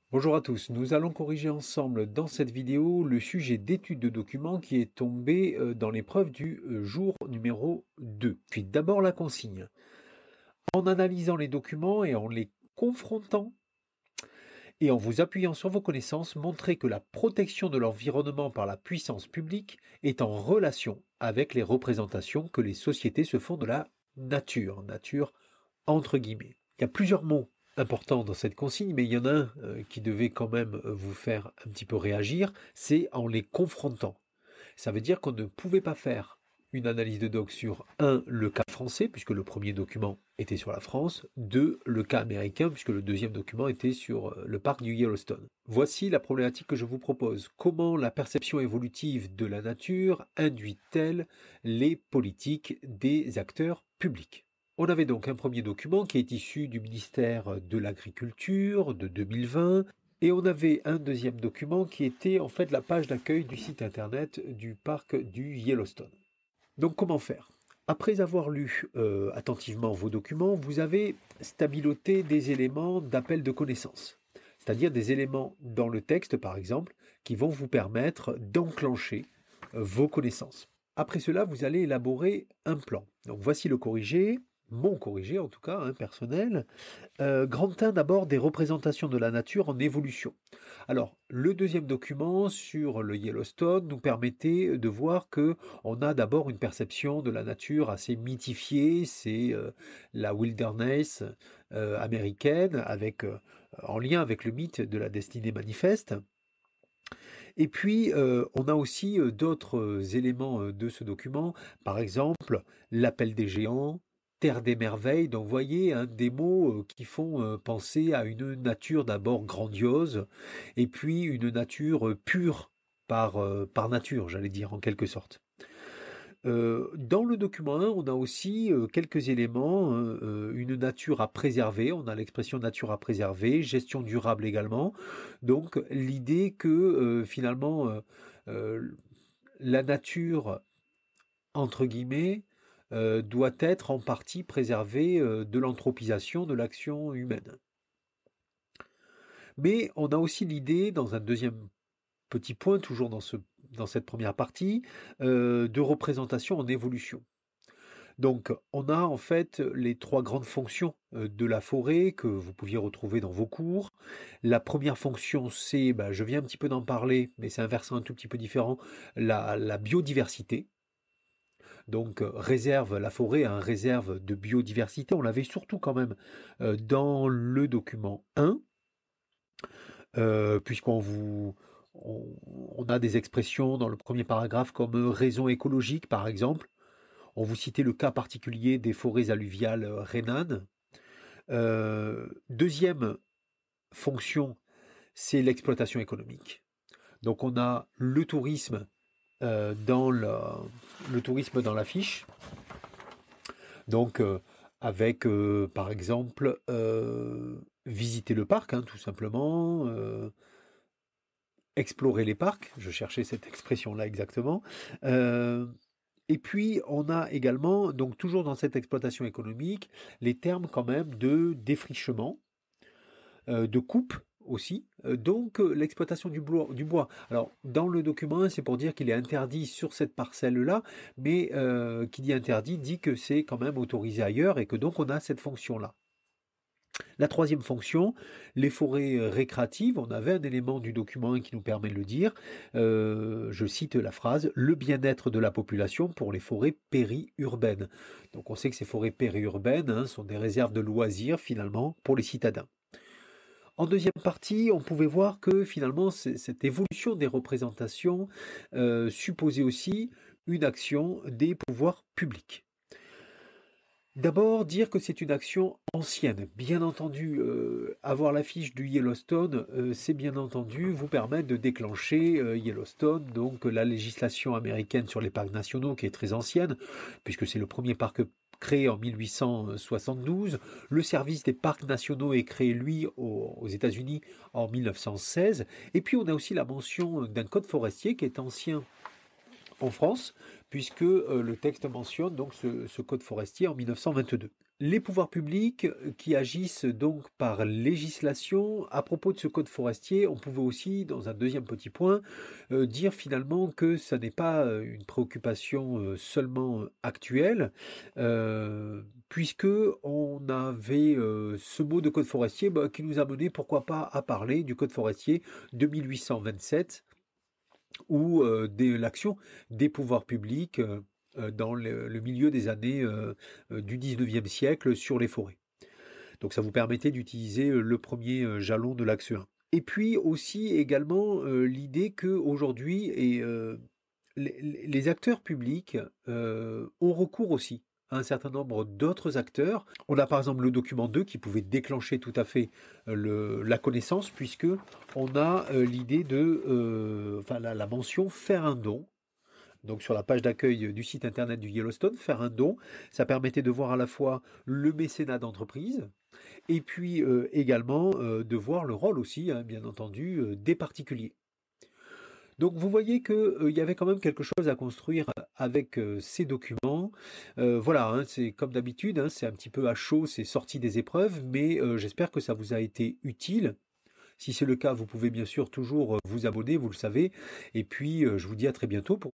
Bonjour à tous, nous allons corriger ensemble dans cette vidéo le sujet d'étude de documents qui est tombé dans l'épreuve du jour numéro 2. Puis d'abord la consigne. En analysant les documents et en les confrontant et en vous appuyant sur vos connaissances, montrez que la protection de l'environnement par la puissance publique est en relation avec les représentations que les sociétés se font de la nature, nature entre guillemets. Il y a plusieurs mots importants dans cette consigne, mais il y en a un qui devait quand même vous faire un petit peu réagir, c'est en les confrontant. Ça veut dire qu'on ne pouvait pas faire une analyse de doc sur un, le cas français, puisque le premier document était sur la France, deux, le cas américain, puisque le deuxième document était sur le parc du Yellowstone. Voici la problématique que je vous propose. Comment la perception évolutive de la nature induit-elle les politiques des acteurs publics? On avait donc un premier document qui est issu du ministère de l'Agriculture de 2020 et on avait un deuxième document qui était en fait la page d'accueil du site internet du parc du Yellowstone. Donc comment faire? Après avoir lu attentivement vos documents, vous avez stabiloté des éléments d'appel de connaissances, c'est-à-dire des éléments dans le texte par exemple qui vont vous permettre d'enclencher vos connaissances. Après cela, vous allez élaborer un plan. Donc voici le corrigé, mon corrigé en tout cas, personnel. Grand 1 d'abord des représentations de la nature en évolution. Alors, le deuxième document sur le Yellowstone nous permettait de voir que on a d'abord une perception de la nature assez mythifiée, c'est la wilderness américaine, avec, en lien avec le mythe de la destinée manifeste. Et puis, on a aussi d'autres éléments de ce document, par exemple l'appel des géants, Terre des merveilles, donc vous voyez des mots qui font penser à une nature d'abord grandiose, et puis une nature pure par nature, j'allais dire en quelque sorte. Dans le document 1, on a aussi quelques éléments, une nature à préserver, on a l'expression nature à préserver, gestion durable également. Donc l'idée que finalement euh, la nature, entre guillemets, doit être en partie préservée de l'anthropisation de l'action humaine. Mais on a aussi l'idée, dans un deuxième petit point, toujours dans cette première partie, de représentation en évolution. Donc, on a en fait les trois grandes fonctions de la forêt que vous pouviez retrouver dans vos cours. La première fonction, c'est, je viens un petit peu d'en parler, mais c'est un versant un tout petit peu différent, la biodiversité. Donc, réserve, la forêt a un réserve de biodiversité. On l'avait surtout quand même dans le document 1, puisqu'on vous... On a des expressions dans le premier paragraphe comme raison écologique, par exemple. On vous citait le cas particulier des forêts alluviales rhénanes. Deuxième fonction, c'est l'exploitation économique. Donc on a le tourisme le tourisme dans la fiche. Donc avec par exemple visiter le parc, tout simplement, explorer les parcs. Je cherchais cette expression-là exactement. Et puis, on a également, donc toujours dans cette exploitation économique, les termes quand même de défrichement, de coupe aussi, donc l'exploitation du bois. Alors, dans le document 1, c'est pour dire qu'il est interdit sur cette parcelle-là, mais qui dit interdit dit que c'est quand même autorisé ailleurs et que donc on a cette fonction-là. La troisième fonction, les forêts récréatives, on avait un élément du document 1 qui nous permet de le dire, je cite la phrase, le bien-être de la population pour les forêts périurbaines. Donc on sait que ces forêts périurbaines sont des réserves de loisirs finalement pour les citadins. En deuxième partie, on pouvait voir que finalement cette évolution des représentations supposait aussi une action des pouvoirs publics. D'abord, dire que c'est une action ancienne. Bien entendu, avoir la fiche du Yellowstone, c'est bien entendu vous permettre de déclencher Yellowstone, donc la législation américaine sur les parcs nationaux qui est très ancienne, puisque c'est le premier parc créé en 1872. Le service des parcs nationaux est créé, lui, aux États-Unis en 1916. Et puis, on a aussi la mention d'un code forestier qui est ancien en France, puisque le texte mentionne donc ce code forestier en 1922. Les pouvoirs publics qui agissent donc par législation. À propos de ce code forestier, on pouvait aussi, dans un deuxième petit point, dire finalement que ça n'est pas une préoccupation seulement actuelle, puisque on avait ce mot de code forestier qui nous a mené, pourquoi pas, à parler du code forestier de 1827 ou de l'action des pouvoirs publics dans le milieu des années du 19e siècle sur les forêts. Donc ça vous permettait d'utiliser le premier jalon de l'axe 1. Et puis aussi également l'idée qu'aujourd'hui les acteurs publics ont recours aussi à un certain nombre d'autres acteurs. On a par exemple le document 2 qui pouvait déclencher tout à fait la connaissance, puisque on a l'idée de, enfin la mention faire un don. Donc sur la page d'accueil du site internet du Yellowstone, faire un don, ça permettait de voir à la fois le mécénat d'entreprise et puis également de voir le rôle aussi, hein, bien entendu, des particuliers. Donc vous voyez qu'il y avait quand même quelque chose à construire avec ces documents. Voilà, hein, c'est comme d'habitude, hein, c'est un petit peu à chaud, c'est sorti des épreuves, mais j'espère que ça vous a été utile. Si c'est le cas, vous pouvez bien sûr toujours vous abonner, vous le savez. Et puis je vous dis à très bientôt pour